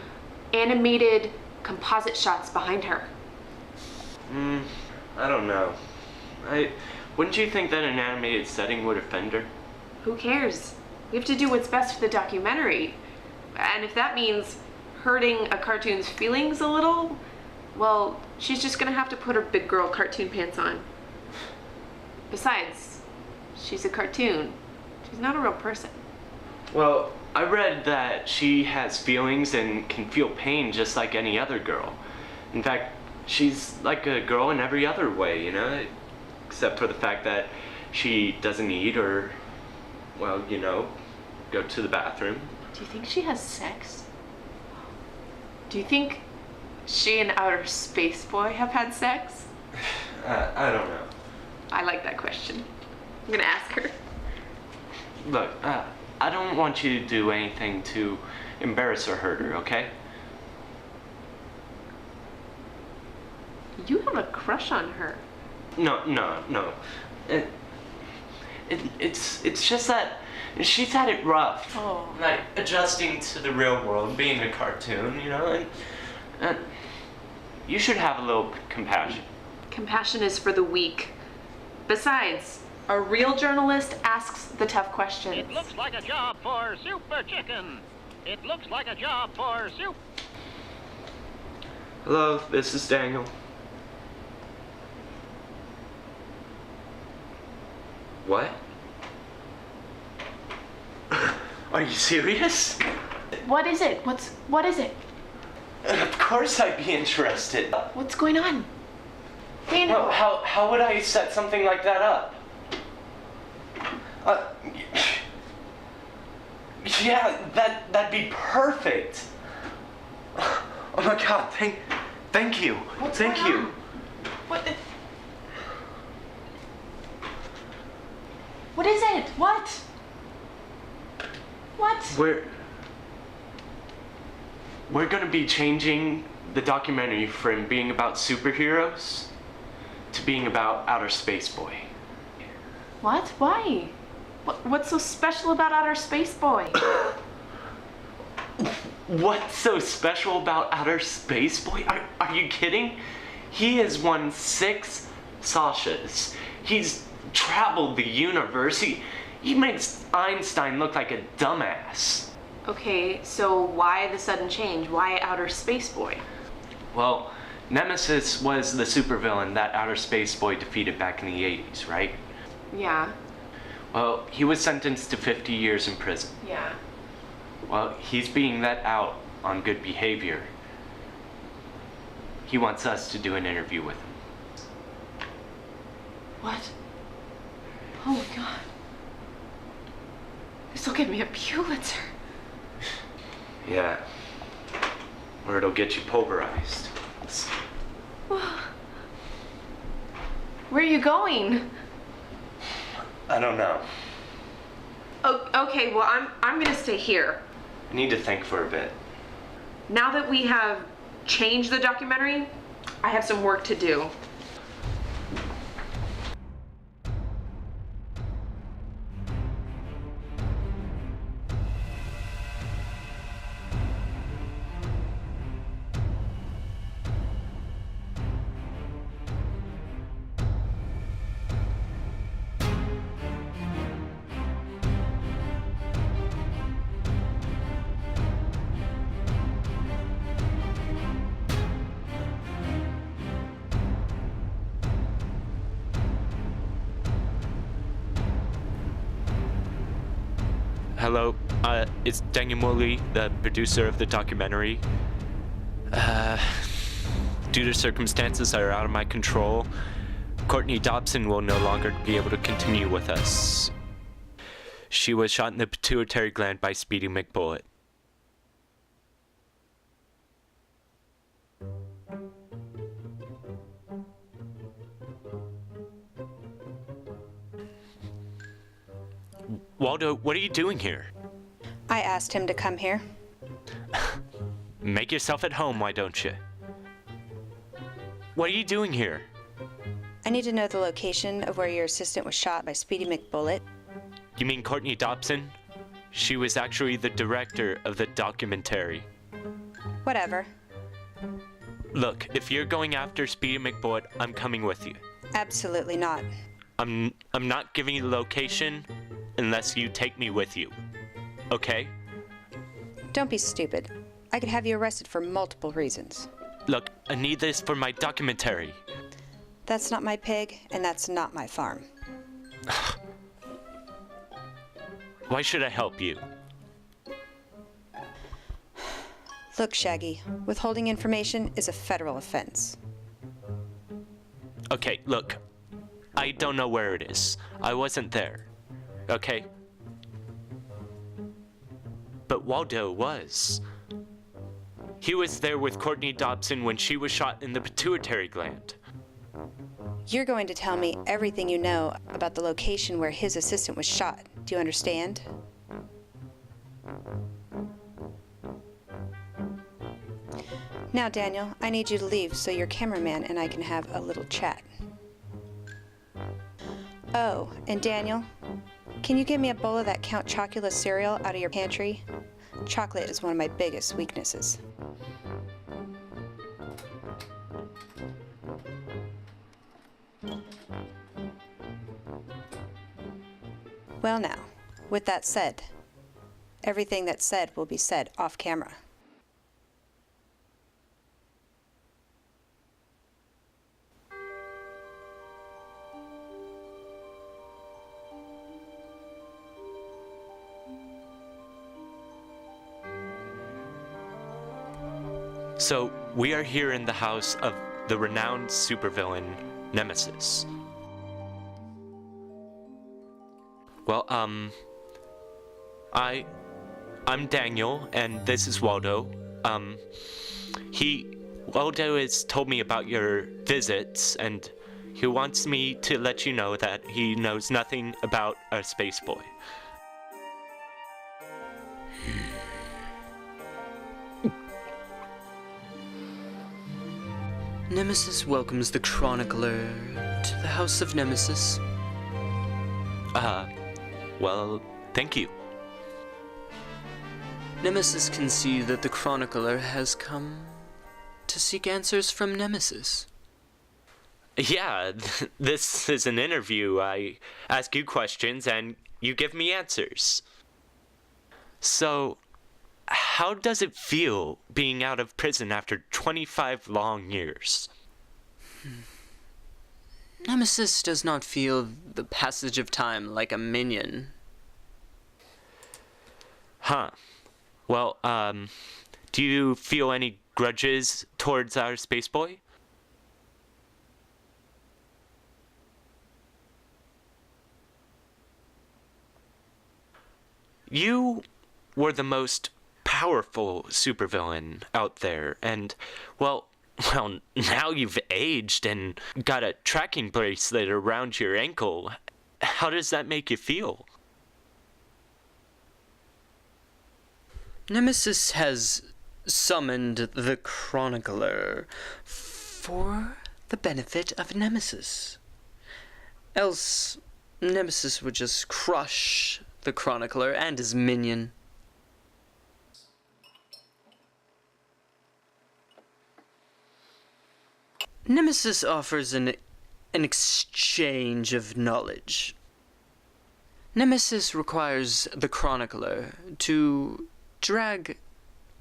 animated composite shots behind her. I don't know. Wouldn't you think that an animated setting would offend her? Who cares? We have to do what's best for the documentary. And if that means hurting a cartoon's feelings a little, well, she's just gonna have to put her big girl cartoon pants on. Besides, she's a cartoon. She's not a real person. Well, I read that she has feelings and can feel pain just like any other girl. In fact, she's like a girl in every other way, except for the fact that she doesn't eat or, go to the bathroom. Do you think she has sex? Do you think she and Outer Space Boy have had sex? I don't know. I like that question. I'm gonna ask her. Look, I don't want you to do anything to embarrass or hurt her, okay? You have a crush on her. No. It's just that she's had it rough. Oh. Like, adjusting to the real world, being a cartoon, and you should have a little compassion. Compassion is for the weak. Besides, a real journalist asks the tough questions. It looks like a job for Super Chicken. It looks like a job for Soup. Hello, this is Daniel. What? Are you serious? What is it? What is it? Of course I'd be interested. What's going on? Daniel. Well, how would I set something like that up? Yeah, that'd be perfect. Oh my God, thank you. Thank you. What is it? What? We're gonna be changing the documentary from being about superheroes to being about Outer Space Boy. What? Why? What's so special about Outer Space Boy? What's so special about Outer Space Boy? Are you kidding? He has won 6 Sashas. He's traveled the universe. He makes Einstein look like a dumbass. Okay, so why the sudden change? Why Outer Space Boy? Well, Nemesis was the supervillain that Outer Space Boy defeated back in the 80s, right? Yeah. Well, he was sentenced to 50 years in prison. Yeah. Well, he's being let out on good behavior. He wants us to do an interview with him. What? Oh my God. This'll get me a Pulitzer. Yeah. Or it'll get you pulverized. Where are you going? I don't know. Oh, okay, well, I'm gonna stay here. I need to think for a bit. Now that we have changed the documentary, I have some work to do. Hello, it's Daniel Moley, the producer of the documentary. Due to circumstances that are out of my control, Courtney Dobson will no longer be able to continue with us. She was shot in the pituitary gland by Speedy McBullet. Waldo, what are you doing here? I asked him to come here. Make yourself at home, why don't you? What are you doing here? I need to know the location of where your assistant was shot by Speedy McBullet. You mean Courtney Dobson? She was actually the director of the documentary. Whatever. Look, if you're going after Speedy McBullet, I'm coming with you. Absolutely not. I'm not giving you the location unless you take me with you. Okay? Don't be stupid. I could have you arrested for multiple reasons. Look, I need this for my documentary. That's not my pig, and that's not my farm. Why should I help you? Look, Shaggy, withholding information is a federal offense. Okay, look. I don't know where it is. I wasn't there. Okay? But Waldo was. He was there with Courtney Dobson when she was shot in the pituitary gland. You're going to tell me everything you know about the location where his assistant was shot. Do you understand? Now, Daniel, I need you to leave so your cameraman and I can have a little chat. Oh, and Daniel, can you give me a bowl of that Count Chocula cereal out of your pantry? Chocolate is one of my biggest weaknesses. Well now, with that said, everything that's said will be said off camera. So, we are here in the house of the renowned supervillain, Nemesis. Well, I'm Daniel, and this is Waldo. Waldo has told me about your visits, and he wants me to let you know that he knows nothing about a space boy. Nemesis welcomes the Chronicler to the House of Nemesis. Well, thank you. Nemesis can see that the Chronicler has come to seek answers from Nemesis. Yeah, this is an interview. I ask you questions and you give me answers. So, how does it feel being out of prison after 25 long years? Nemesis does not feel the passage of time like a minion. Huh. Well, do you feel any grudges towards our space boy? You were the most powerful supervillain out there, and, well, now you've aged and got a tracking bracelet around your ankle. How does that make you feel? Nemesis has summoned the Chronicler for the benefit of Nemesis. Else, Nemesis would just crush the Chronicler and his minion. Nemesis offers an exchange of knowledge. Nemesis requires the Chronicler to drag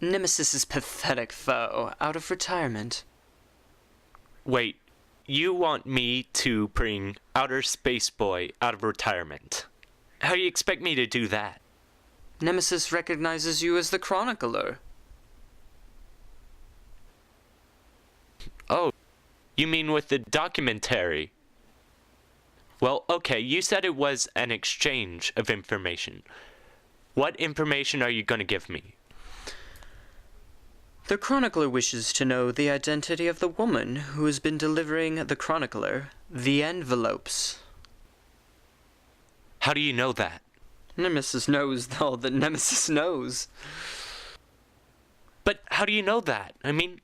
Nemesis's pathetic foe out of retirement. Wait, you want me to bring Outer Space Boy out of retirement? How do you expect me to do that? Nemesis recognizes you as the Chronicler. Oh, you mean with the documentary? Well, okay, you said it was an exchange of information. What information are you going to give me? The Chronicler wishes to know the identity of the woman who has been delivering the Chronicler the envelopes. How do you know that? Nemesis knows all that Nemesis knows. But how do you know that? I mean,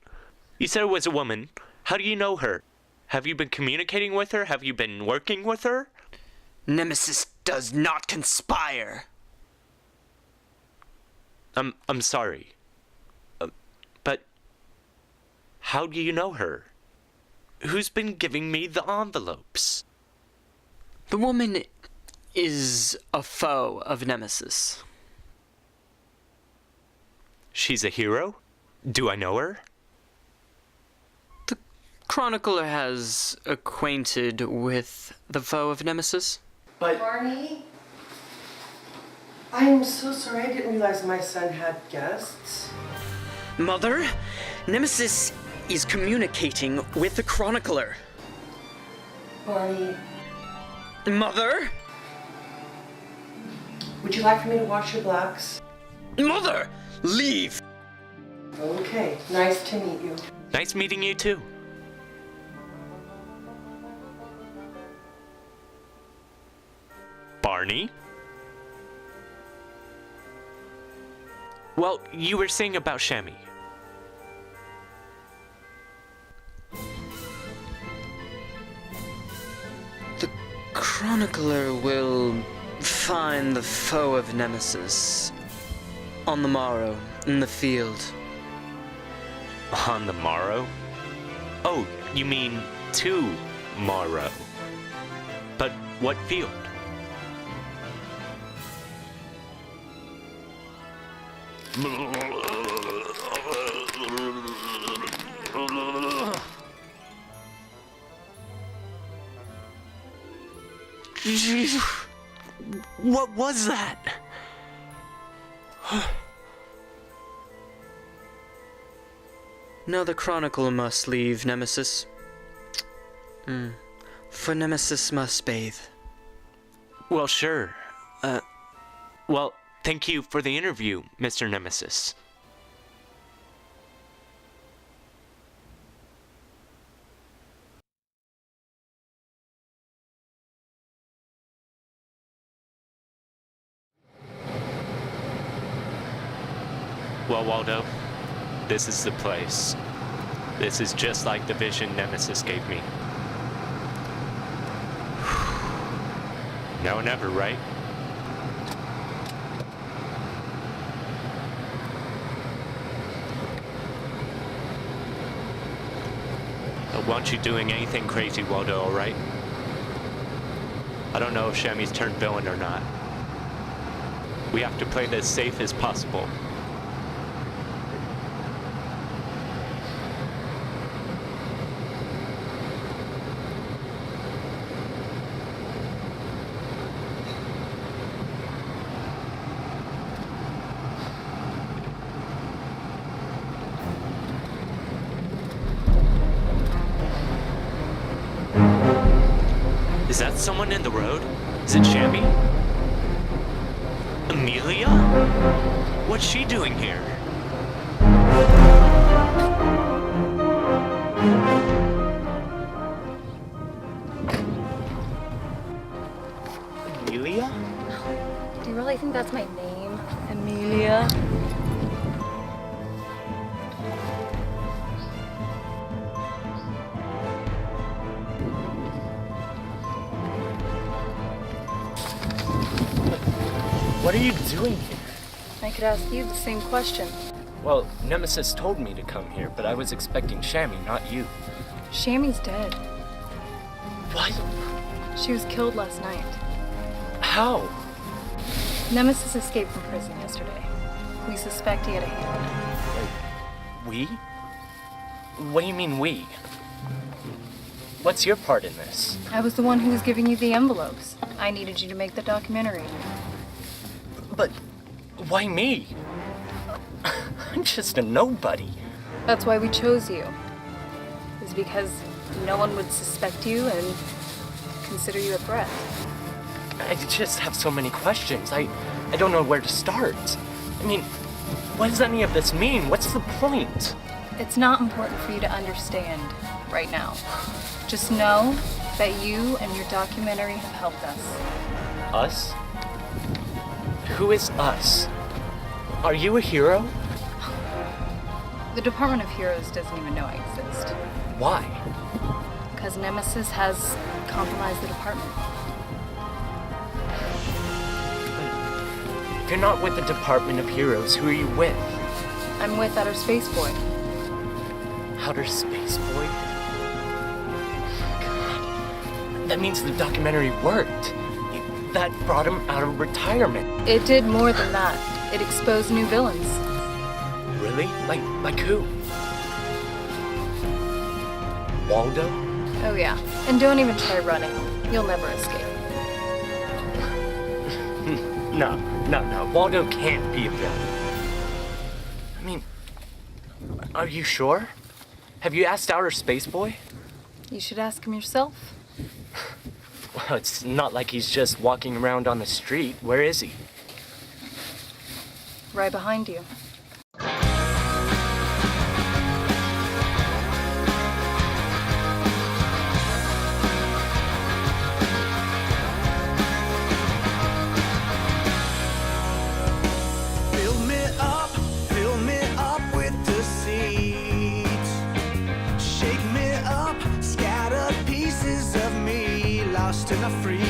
you said it was a woman. How do you know her? Have you been communicating with her? Have you been working with her? Nemesis does not conspire. I'm sorry. But how do you know her? Who's been giving me the envelopes? The woman is a foe of Nemesis. She's a hero? Do I know her? The Chronicler has acquainted with the foe of Nemesis. But Barney, I'm so sorry. I didn't realize my son had guests. Mother, Nemesis is communicating with the Chronicler. Barney. Mother? Would you like for me to wash your blacks? Mother! Leave! Okay, nice to meet you. Nice meeting you too. Barney? Well, you were saying about Shammy. The Chronicler will find the foe of Nemesis on the morrow in the field. On the morrow? Oh, you mean tomorrow. But what field? What was that? Now the Chronicle must leave, Nemesis. For Nemesis must bathe. Well, sure. Well, thank you for the interview, Mr. Nemesis. Well, Waldo, this is the place. This is just like the vision Nemesis gave me. Now or never, right? I want you doing anything crazy, Waldo, alright? I don't know if Shammy's turned villain or not. We have to play this safe as possible. Is that someone in the road? Is it Shammy? Amelia? What's she doing here? Amelia? Do you really think that's my name, Amelia? What are you doing here? I could ask you the same question. Well, Nemesis told me to come here, but I was expecting Shammy, not you. Shammy's dead. What? She was killed last night. How? Nemesis escaped from prison yesterday. We suspect he had a hand. We? What do you mean we? What's your part in this? I was the one who was giving you the envelopes. I needed you to make the documentary. But why me? I'm just a nobody. That's why we chose you. Is because no one would suspect you and consider you a threat. I just have so many questions. I don't know where to start. I mean, what does any of this mean? What's the point? It's not important for you to understand right now. Just know that you and your documentary have helped us. Us? Who is us? Are you a hero? The Department of Heroes doesn't even know I exist. Why? Because Nemesis has compromised the department. You're not with the Department of Heroes. Who are you with? I'm with Outer Space Boy. Outer Space Boy? God. That means the documentary worked. That brought him out of retirement. It did more than that. It exposed new villains. Really? Like who? Waldo? Oh yeah. And don't even try running. You'll never escape. No. Waldo can't be a villain. I mean, are you sure? Have you asked Outer Space Boy? You should ask him yourself. Well, it's not like he's just walking around on the street. Where is he? Right behind you. Fill me up with deceit. Shake me up, scattered pieces of me lost in a free